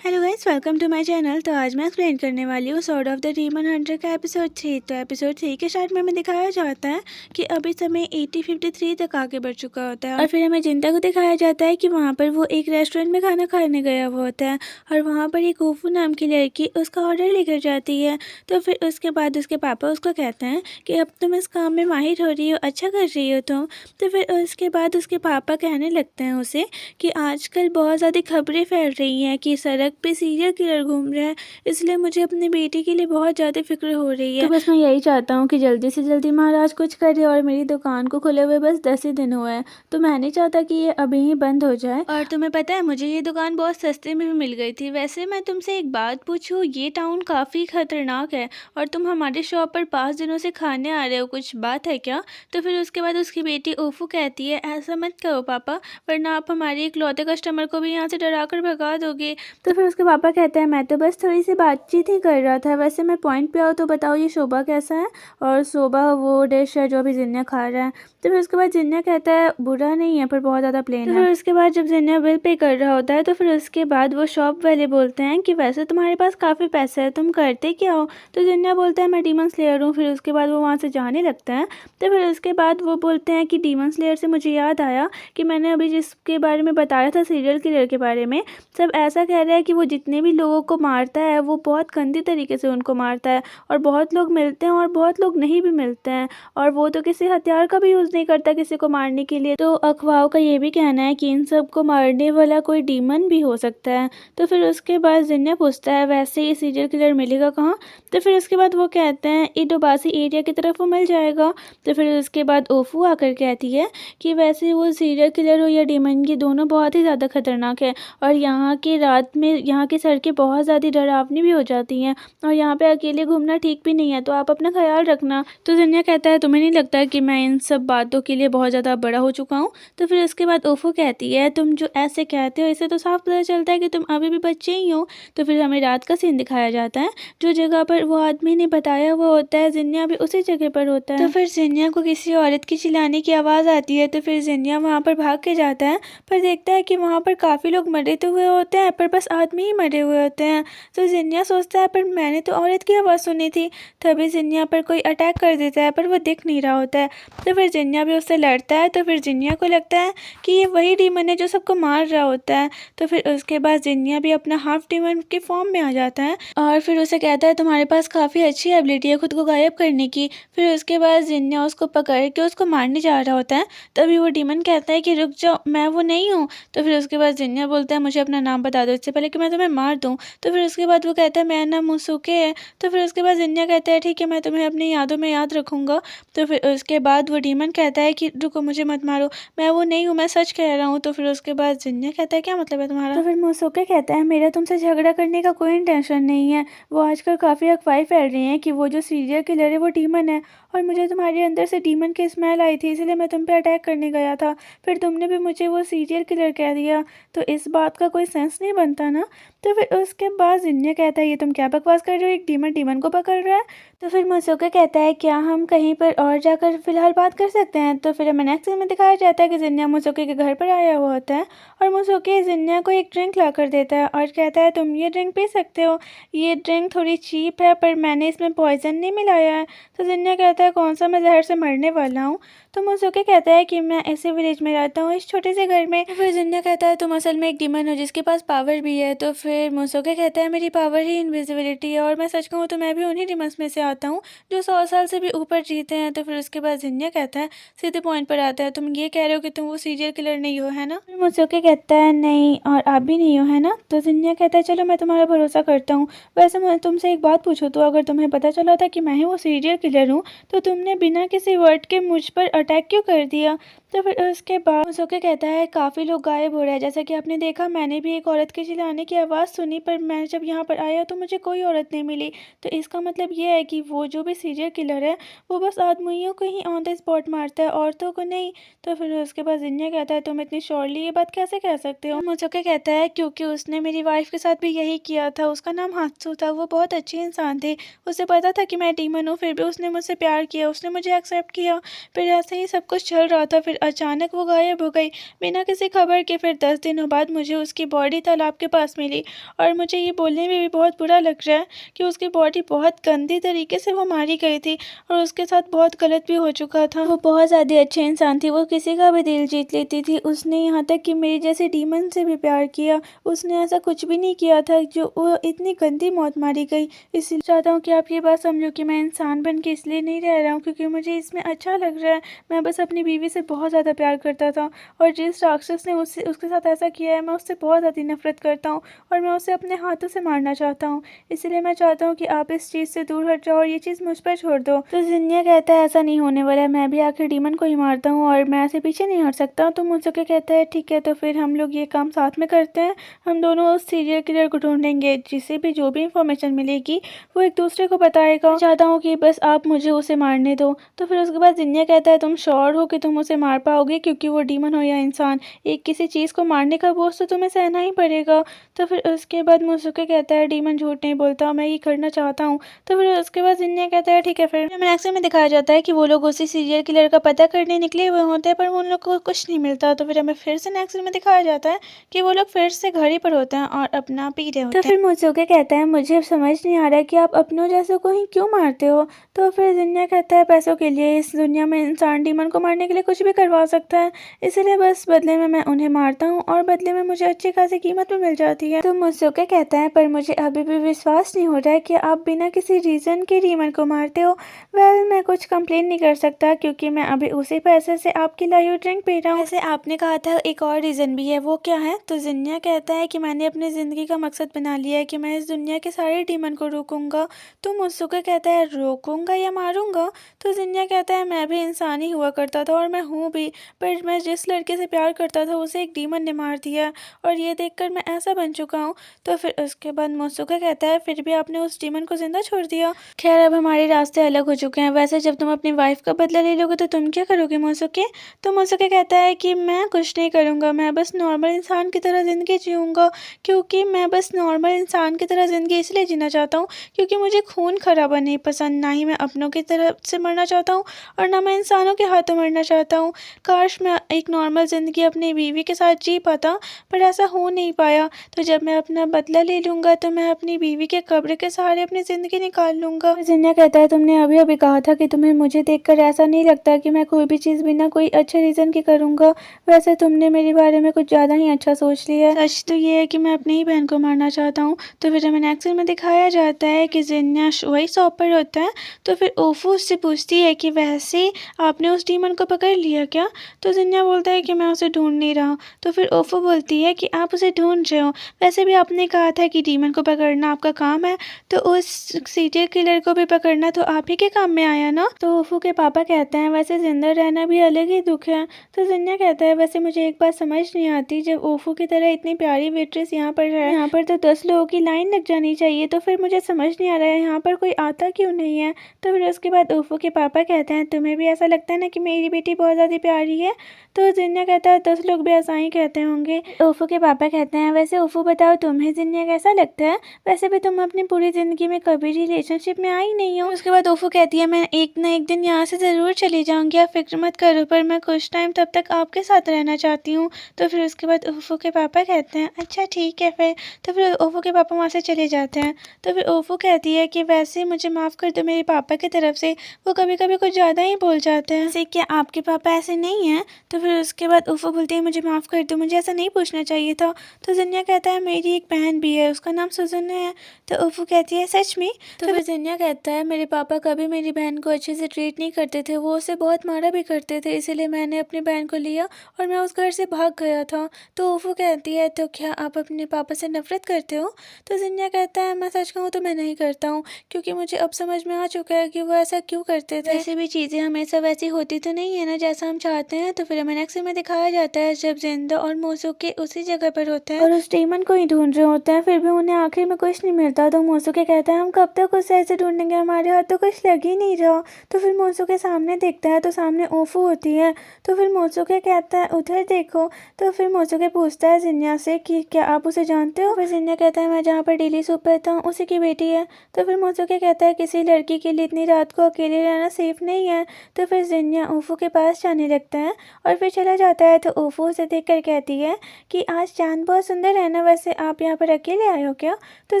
Hello guys, welcome to my channel. तो आज मैं एक्सप्लेन करने वाली हूँ sword of the demon hunter का एपिसोड 3। तो एपिसोड 3 के स्टार्ट में हमें दिखाया जाता है कि अभी समय 8053 तक आगे बढ़ चुका होता है और फिर हमें जिंटा को दिखाया जाता है कि वहाँ पर वो एक रेस्टोरेंट में खाना खाने गया हुआ होता है और वहाँ पर एक ओफू नाम की लड़की उसका ऑर्डर लेकर जाती है। तो फिर उसके बाद उसके पापा उसको कहते हैं कि अब तुम इस काम में माहिर हो रही हो, अच्छा कर रही हो तुम। तो फिर उसके बाद उसके पापा कहने लगते हैं उसे कि आजकल बहुत ज़्यादा खबरें फैल रही हैं कि सड़क पे सीरियल किलर घूम रहा है, इसलिए मुझे अपने बेटे के लिए बहुत ज़्यादा फिक्र हो रही है। तो बस मैं यही चाहता हूँ कि जल्दी से जल्दी महाराज कुछ करे और मेरी दुकान को खुले हुए बस 10 ही दिन हुए हैं, तो मैं नहीं चाहता कि ये अभी ही बंद हो जाए। और तुम्हें पता है, मुझे ये दुकान बहुत सस्ते में भी मिल गई थी। वैसे मैं तुमसे एक बात पूछूँ, ये टाउन काफ़ी खतरनाक है और तुम हमारे शॉप पर 5 दिनों से खाने आ रहे हो, कुछ बात है क्या? तो फिर उसके बाद उसकी बेटी ओफू कहती है, ऐसा मत करो पापा, वरना आप हमारे इकलौते कस्टमर को भी यहाँ से डरा कर भगा दोगे। तो फिर उसके पापा कहते हैं, मैं तो बस थोड़ी सी बातचीत ही कर रहा था। वैसे मैं पॉइंट पे आओ तो बताओ, ये शोभा कैसा है? और शोभा वो डिश है जो अभी जिन्या खा रहा है। तो फिर उसके बाद जिन्या कहता है बुरा नहीं है पर बहुत ज़्यादा प्लेन है। तो फिर उसके बाद जब जिन्या बिल पे कर रहा होता है तो फिर उसके बाद वो शॉप वाले बोलते हैं कि वैसे तुम्हारे पास काफ़ी पैसा है, तुम करते क्या हो? तो जिन्या बोलता है मैं डीमन स्लेयर हूँ। फिर उसके बाद वो वहाँ से जाने लगता है। तो फिर उसके बाद वो बोलते हैं कि डीमन स्लेयर से मुझे याद आया कि मैंने अभी जिसके बारे में बताया था, सीरियल किलर के बारे में, सब ऐसा कह रहा है कि वो जितने भी लोगों को मारता है वो बहुत गंदे तरीके से उनको मारता है और बहुत लोग मिलते हैं और बहुत लोग नहीं भी मिलते हैं और वो तो किसी हथियार का भी यूज़ नहीं करता किसी को मारने के लिए। तो अफवाहों का ये भी कहना है कि इन सब को मारने वाला कोई डीमन भी हो सकता है। तो फिर उसके बाद जिन्या पूछता है वैसे ये सीरियल किलर मिलेगा कहाँ? तो फिर उसके बाद वो कहते हैं इडोबासी एरिया की तरफ वो मिल जाएगा। तो फिर उसके बाद ओफू आकर कहती है कि वैसे वो सीरियल किलर हो या डीमन, ये दोनों बहुत ही ज़्यादा खतरनाक है और यहाँ की रात में यहाँ की सड़कें बहुत ज़्यादा डरावनी भी हो जाती हैं और यहाँ पे अकेले घूमना ठीक भी नहीं है, तो आप अपना ख्याल रखना। तो जिन्या कहता है तुम्हें नहीं लगता कि मैं इन सब बातों के लिए बहुत ज़्यादा बड़ा हो चुका हूँ? तो फिर उसके बाद ओफो कहती है तुम जो ऐसे कहते हो इससे तो साफ पता चलता है कि तुम अभी भी बच्चे ही हो। तो फिर हमें रात का सीन दिखाया जाता है, जो जगह पर वो आदमी ने बताया हुआ होता है जिन्या भी उसी जगह पर होता है। तो फिर जिन्या को किसी औरत की चिल्लाने की आवाज़ आती है। तो फिर जिन्या वहाँ पर भाग के जाता है पर देखता है कि वहाँ पर काफ़ी लोग मरे तो हुए होते हैं पर बस आदमी ही मरे हुए होते हैं। तो जिन्या सोचता है पर मैंने तो औरत की आवाज़ सुनी थी। तभी जिन्या पर कोई अटैक कर देता है पर वो दिख नहीं रहा होता है। तो फिर जिन्या भी उससे लड़ता है। तो फिर जिन्या को लगता है कि ये वही डीमन है जो सबको मार रहा होता है। तो फिर उसके बाद जिन्या भी अपना हाफ डीमन के फॉर्म में आ जाता है और फिर उसे कहता है तुम्हारे पास काफ़ी अच्छी एबिलिटी है खुद को गायब करने की। फिर उसके बाद जिन्या उसको पकड़ के उसको मारने जा रहा होता है। तभी वो डीमन कहता है कि रुक जाओ, मैं वो नहीं हूँ। तो फिर उसके बाद जिन्या बोलता है मुझे अपना नाम बता दो इससे पहले कि मैं तुम्हें मार दूँ। तो फिर उसके बाद वो कहता है मेरा नाम मुसुके है। तो फिर उसके बाद जिन्या कहता है ठीक है, मैं तुम्हें अपनी यादों में याद रखूँगा। तो फिर उसके बाद वो डीमन कहता है कि रुको, मुझे मत मारो, मैं वो नहीं हूँ, मैं सच कह रहा हूँ। तो फिर उसके बाद जिन्या कहता है क्या मतलब है तुम्हारा? तो फिर मुसुके कहता है मेरा तुमसे झगड़ा करने का कोई इंटेंशन नहीं है। वो आजकल काफ़ी अफवाहें फैल रही हैं कि वो जो सीरियल किलर है वो डीमन है और मुझे तुम्हारे अंदर से डीमन की स्मेल आई थी, इसलिए मैं तुम पे अटैक करने गया था। फिर तुमने भी मुझे वो सीरियल किलर कह दिया, तो इस बात का कोई सेंस नहीं बनता ना। तो फिर उसके बाद जिन्या कहता है ये तुम क्या बकवास कर रहे हो, एक डीमन डीमन को पकड़ रहा है। तो फिर मुसुके कहता है क्या हम कहीं पर और जाकर फिलहाल बात कर सकते हैं? तो फिर हमें नेक्स्ट सीन में दिखाया जाता है कि जिन्या मुसुके के घर पर आया हुआ होता है और मुसुके जिन्या को एक ड्रिंक ला कर देता है और कहता है तुम ये ड्रिंक पी सकते हो, ये ड्रिंक थोड़ी चीप है पर मैंने इसमें पॉइजन नहीं मिलाया है। तो जिन्या कहता है कौन सा, मैं जहर से मरने वाला हूँ? तो मुसुके कहता है कि मैं ऐसे विलेज में रहता हूँ, इस छोटे से घर में। फिर जिन्या कहता है तुम असल में एक डीमन हो जिसके पास पावर भी है। तो फिर मुसुके कहता है मेरी पावर ही इनविजिबिलिटी है और मैं सच कहूँ तो मैं भी उन्हीं डीमंस में से आता हूँ जो 100 साल से भी ऊपर जीते हैं। तो फिर उसके बाद जिन्या कहता है सीधे पॉइंट पर आता है, तुम ये कह रहे हो कि तुम वो सीरियल किलर नहीं हो, है ना? फिर मुसुके कहता है नहीं, और आप भी नहीं हो, है ना? तो जिन्या कहता है चलो मैं तुम्हारा भरोसा करता हूँ। वैसे मैं तुमसे एक बात पूछूँ, तो अगर तुम्हें पता चला था कि मैं ही वो सीरियल किलर हूँ तो तुमने बिना किसी वर्ड के मुझ पर अटैक क्यों कर दिया? तो फिर उसके बाद मुसुके कहता है काफ़ी लोग गायब हो रहे हैं, जैसा कि आपने देखा मैंने भी एक औरत के चिल्लाने की आवाज़ सुनी पर मैं जब यहाँ पर आया तो मुझे कोई औरत नहीं मिली। तो इसका मतलब ये है कि वो जो भी सीरियल किलर है वो बस आदमियों को ही ऑन द स्पॉट मारता है, औरतों को नहीं। तो फिर उसके बाद जिन्या कहता है तुम इतनी श्योरली ये बात कैसे कह सकते हो? मुसुके कहता है क्योंकि उसने मेरी वाइफ के साथ भी यही किया था, उसका नाम हात्सु था, वो बहुत अच्छी इंसान थी, उसे पता था कि मैं डीमन हूँ, फिर भी उसने मुझसे प्यार किया, उसने मुझे एक्सेप्ट किया। फिर ऐसे ही सब कुछ चल रहा था। फिर अचानक वो गायब हो गई बिना किसी खबर के। फिर 10 दिनों बाद मुझे उसकी बॉडी तालाब के पास मिली और मुझे ये बोलने में भी बहुत बुरा लग रहा है कि उसकी बॉडी बहुत गंदी तरीके से वो मारी गई थी और उसके साथ बहुत गलत भी हो चुका था। वो बहुत ज़्यादा अच्छे इंसान थी, वो किसी का भी दिल जीत लेती थी। उसने यहाँ तक कि मेरी जैसे डीमन से भी प्यार किया। उसने ऐसा कुछ भी नहीं किया था जो वो इतनी गंदी मौत मारी गई। इसलिए चाहता हूँ कि आप ये बात समझो कि मैं इंसान बन के इसलिए नहीं रह रहा हूँ क्योंकि मुझे इसमें अच्छा लग रहा है। मैं बस अपनी बीवी से बहुत ज़्यादा प्यार करता था और जिस राक्षस ने उसके साथ ऐसा किया है मैं उससे बहुत ज़्यादा नफरत करता हूँ और मैं उसे अपने हाथों से मारना चाहता हूँ। इसलिए मैं चाहता हूँ कि आप इस चीज़ से दूर हट जाओ और ये चीज़ मुझ पर छोड़ दो। तो जिन्या कहता है ऐसा नहीं होने वाला है, मैं भी आखिर डीमन को ही मारता हूँ और मैं ऐसे पीछे नहीं हट सकता। तो मुझसे कहता है ठीक है, तो फिर हम लोग ये काम साथ में करते हैं। हम दोनों उस सीरियल किलर को ढूंढेंगे, जिसे भी जो भी इंफॉर्मेशन मिलेगी वो एक दूसरे को बताएगा। चाहता हूँ कि बस आप मुझे उसे मारने दो। तो फिर उसके बाद जिन्या कहता है तुम श्योर हो कि तुम उसे मार पाओगे, क्योंकि वो डीमन हो या इंसान, एक किसी चीज़ को मारने का बोझ तो तुम्हें सहना ही पड़ेगा। तो फिर उसके बाद मुझसे कहता है डीमन झूठ नहीं बोलता, मैं ये करना चाहता हूँ। तो फिर उसके बाद जिन्या कहता है ठीक है। फिर नेक्स्ट में दिखाया जाता है कि वो लोग उसी सीरियल किलर का पता करने निकले हुए होते हैं पर उन लोग को कुछ नहीं मिलता। तो फिर हमें फिर से नेक्स्ट में दिखाया जाता है कि वो लोग फिर से घर ही पर होते हैं और अपना पी रहे होते हैं। तो फिर मुझे कहता है मुझे समझ नहीं आ रहा कि आप अपनों जैसों को ही क्यों मारते हो। तो फिर जिन्या कहता है पैसों के लिए इस दुनिया में इंसान डीमन को मारने के लिए कुछ भी करवा सकता है, इसलिए बस बदले में मैं उन्हें मारता हूँ और बदले में मुझे अच्छी खासी कीमत भी मिल जाती है। तो मुझसे कहता है पर मुझे अभी भी विश्वास नहीं हो रहा है कि आप बिना किसी रीज़न के डीमन को मारते हो। वेल मैं कुछ कंप्लेन नहीं कर सकता क्योंकि मैं अभी उसी पैसे से आपकी लाइव ड्रिंक पी रहा हूँ। वैसे आपने कहा था एक और रीज़न भी है, वो क्या है? तो जिन्या कहता है कि मैंने अपनी ज़िंदगी का मकसद बना लिया है कि मैं इस दुनिया के सारे डीमन को रोकूंगा। तो मुझसे कहता है रोकूंगा या मारूंगा? तो जिन्या कहता है मैं भी इंसान ही हुआ करता था और मैं हूँ भी, पर मैं जिस लड़के से प्यार करता था उसे एक डीमन ने मार दिया और ये देखकर मैं ऐसा बन चुका हूँ। तो फिर उसके बाद मुझसे कहता है फिर भी आपने उस डीमन को जिंदा छोड़ दिया। खैर अब हमारे रास्ते अलग हो चुके हैं। वैसे जब तुम अपनी वाइफ का बदला ले लोगे तो तुम क्या करोगे मुझसे? तो मुझसे कहता है कि मैं कुछ नहीं करूँगा, मैं बस नॉर्मल इंसान की तरह ज़िंदगी जीऊँगा, क्योंकि मैं बस नॉर्मल इंसान की तरह ज़िंदगी इसलिए जीना चाहता हूँ क्योंकि मुझे खून खराबा नहीं पसंद, ना ही मैं अपनों की तरफ से मरना चाहता हूँ और ना मैं इंसानों के हाथों मरना चाहता हूँ। काश मैं एक नॉर्मल ज़िंदगी अपनी बीवी के साथ जी पाता, पर ऐसा हो नहीं पाया। तो जब मैं अपना बदला ले लूँगा तो मैं अपनी बीवी के कब्र के सहारे अपनी ज़िंदगी निकाल लूँगा। जिन्या कहता है तुमने अभी अभी कहा था कि तुम्हें मुझे देखकर ऐसा नहीं लगता कि मैं कोई भी चीज़ बिना कोई अच्छे रीज़न के करूँगा। वैसे तुमने मेरे बारे में कुछ ज़्यादा ही अच्छा सोच लिया है। सच तो ये है कि मैं अपनी ही बहन को मारना चाहता हूँ। तो फिर हमें नेक्स्ट में दिखाया जाता है कि जिन्या वही शॉप पर होता है। तो फिर ओफू उससे पूछती है कि वैसे आपने उस डीमन को पकड़ लिया क्या? तो जिन्या बोलता है कि मैं उसे ढूंढ नहीं रहा। तो फिर ओफू बोलती है कि आप उसे ढूंढ रहे हो, वैसे भी आपने कहा था कि डीमन को पकड़ना आपका काम है, तो उस सीरियल किलर को भी पकड़ना तो आप ही के काम में आया ना। तो ओफू के पापा कहते हैं वैसे जिंदा रहना भी अलग ही दुख है। तो जिन्या कहता है वैसे मुझे एक बात समझ नहीं आती, जब ओफू की तरह इतनी प्यारी वेट्रेस यहाँ पर है, यहाँ पर तो 10 लोगों की लाइन लग जानी चाहिए, तो फिर मुझे समझ नहीं आ रहा है यहाँ पर कोई आता क्यों नहीं है। तो फिर उसके बाद ओफू के पापा कहते हैं तुम्हें भी ऐसा लगता है ना कि मेरी बेटी बहुत ज़्यादा प्यारी है? तो जिन्या कहता है 10 लोग भी ऐसा ही कहते होंगे। ओफू के पापा कहते हैं वैसे ओफू बताओ तुम्हें जिन्या कैसा लगता है? वैसे भी तुम अपनी पूरी ज़िंदगी में कभी रिलेशनशिप में आई नहीं हो। उसके बाद ओफू कहती है मैं एक ना एक दिन यहाँ से ज़रूर चली जाऊँगी, आप फिक्र मत करो, पर मैं कुछ टाइम तब तक आपके साथ रहना चाहती हूँ। तो फिर उसके बाद ओफू के पापा कहते हैं अच्छा ठीक है फिर। तो फिर ओफू के पापा वहाँ से चले जाते हैं। तो फिर ओफू कहती है कि वैसे मुझे माफ़ कर दो मेरे पापा की तरफ से, वो कभी कभी कुछ ज़्यादा ही बोल जाते हैं। वैसे क्या आपके पापा ऐसे नहीं हैं? तो फिर उसके बाद ओफू बोलती है मुझे माफ़ कर दो, मुझे ऐसा नहीं पूछना चाहिए था। तो जिन्या कहता है मेरी एक बहन भी है, उसका नाम सुजन है। तो ओफू कहती है सच में? तो फिर जिन्या कहता है मेरे पापा कभी मेरी बहन को अच्छे से ट्रीट नहीं करते थे, वो उसे बहुत मारा भी करते थे, इसीलिए मैंने अपनी बहन को लिया और मैं उस घर से भाग गया था। तो ओफू कहती है तो क्या आप अपने पापा से नफरत करते हो? तो जिन्या कहता है मैं सच कहूँ तो मैं नहीं करता हूँ, क्योंकि मुझे अब समझ में आ चुका है कि वो ऐसा क्यों करते थे। वैसे भी चीज़ें हमेशा वैसी होती तो नहीं है ना जैसा हम चाहते हैं। तो फिर हमें नेक्स्ट में दिखाया जाता है जब जिंदा और मोसुके उसी जगह पर होते हैं और उस डीमन को ही ढूंढ रहे होते हैं, फिर भी उन्हें आखिर में कुछ नहीं मिलता। तो मोसुके कहता है हम कब तक उसे ऐसे ढूंढेंगे, हमारे हाथ तो कुछ लग ही नहीं रहा। तो फिर मोसुके सामने देखता है तो सामने ओफू होती है। तो फिर मोसुके कहता है उधर देखो। तो फिर मोसुके पूछता है जिन्या से कि क्या आप उसे जानते हो? फिर जिन्या कहता है मैं जहाँ पर डेली सूप पीता हूँ उसी की बेटी है। तो फिर मोसुके कहता है किसी लड़की के लिए इतनी रात को अकेले रहना सेफ नहीं है। तो फिर जिन्या ओफू के पास जाने लगता है और फिर चला जाता है। तो ओफो उसे देख कर कहती है कि आज चांद बहुत सुंदर है ना, वैसे आप यहाँ पर अकेले आए हो क्या? तो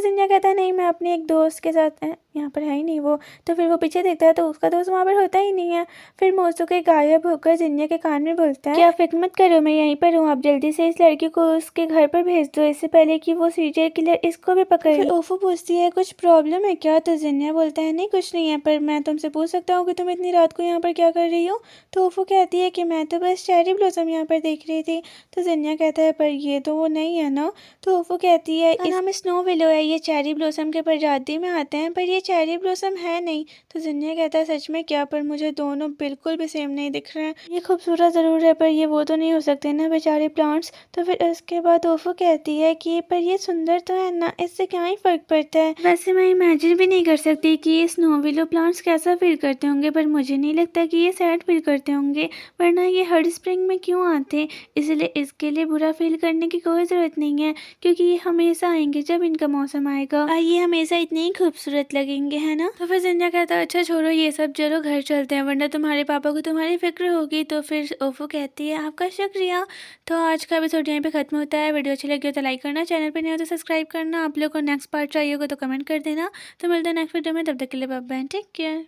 जिन्या कहता है नहीं, मैं अपने एक दोस्त के साथ यहाँ पर है ही नहीं वो। तो फिर वो पीछे देखता है तो उसका दोस्त वहाँ पर होता ही नहीं है। फिर मोसुके गायब होकर जिन्या के कान में बोलता है कि आप फिक्र मत करो, मैं यहीं पर हूँ, आप जल्दी से इस लड़की को उसके घर पर भेज दो, इससे पहले कि वो सीरियल किलर इसको भी पकड़ ले। ओफो पूछती है कुछ प्रॉब्लम है क्या? तो जिन्या बोलता है नहीं कुछ नहीं है, पर मैं तुमसे पूछ सकता हूँ कि तुम इतनी रात को यहाँ पर क्या कर रही हो? तो ओफो कहती है कि मैं तो बस चेरी ब्लॉसम यहाँ पर देख रही थी। तो जिन्या कहता है पर ये तो वो नहीं है ना। तो ओफो कहती है इसका नाम स्नो विलो है, ये चेरी ब्लॉसम के प्रजाति में आते हैं, पर ये चेरी ब्लॉसम है नहीं। तो जिन्या कहता है सच में क्या? पर मुझे दोनों बिल्कुल भी सेम नहीं दिख रहे हैं, ये खूबसूरत ज़रूर है पर ये वो तो नहीं हो सकते ना बेचारे प्लांट्स। तो फिर उसके बाद ओफो कहती है कि पर ये सुंदर तो है ना, इससे क्या ही फर्क पड़ता है। वैसे मैं इमेजिन भी नहीं कर सकती कि ये स्नो विलो प्लांट्स कैसा फील करते होंगे, पर मुझे नहीं लगता कि ये सैड फील करते होंगे, वरना ये हर स्प्रिंग में क्यों आते, इसलिए इसके लिए बुरा फील करने की कोई ज़रूरत नहीं है, क्योंकि ये हमेशा आएंगे जब इनका मौसम आएगा, ये हमेशा इतने ही खूबसूरत लगेंगे, है ना। तो फिर जिन्या कहता है अच्छा छोड़ो ये सब, चलो घर चलते हैं, वरना तुम्हारे पापा को तुम्हारी फिक्र होगी। तो फिर ओफो कहती है आपका शुक्रिया। तो आज का एपिसोड यहीं पे खत्म होता है। वीडियो अच्छी लगी हो तो लाइक करना, चैनल पे नहीं हो तो सब्सक्राइब करना, आप लोग को नेक्स्ट पार्ट चाहिए होगा तो कमेंट कर देना। तो मिलते हैं नेक्स्ट वीडियो में, तब तक के लिए बाय बाय, टेक केयर।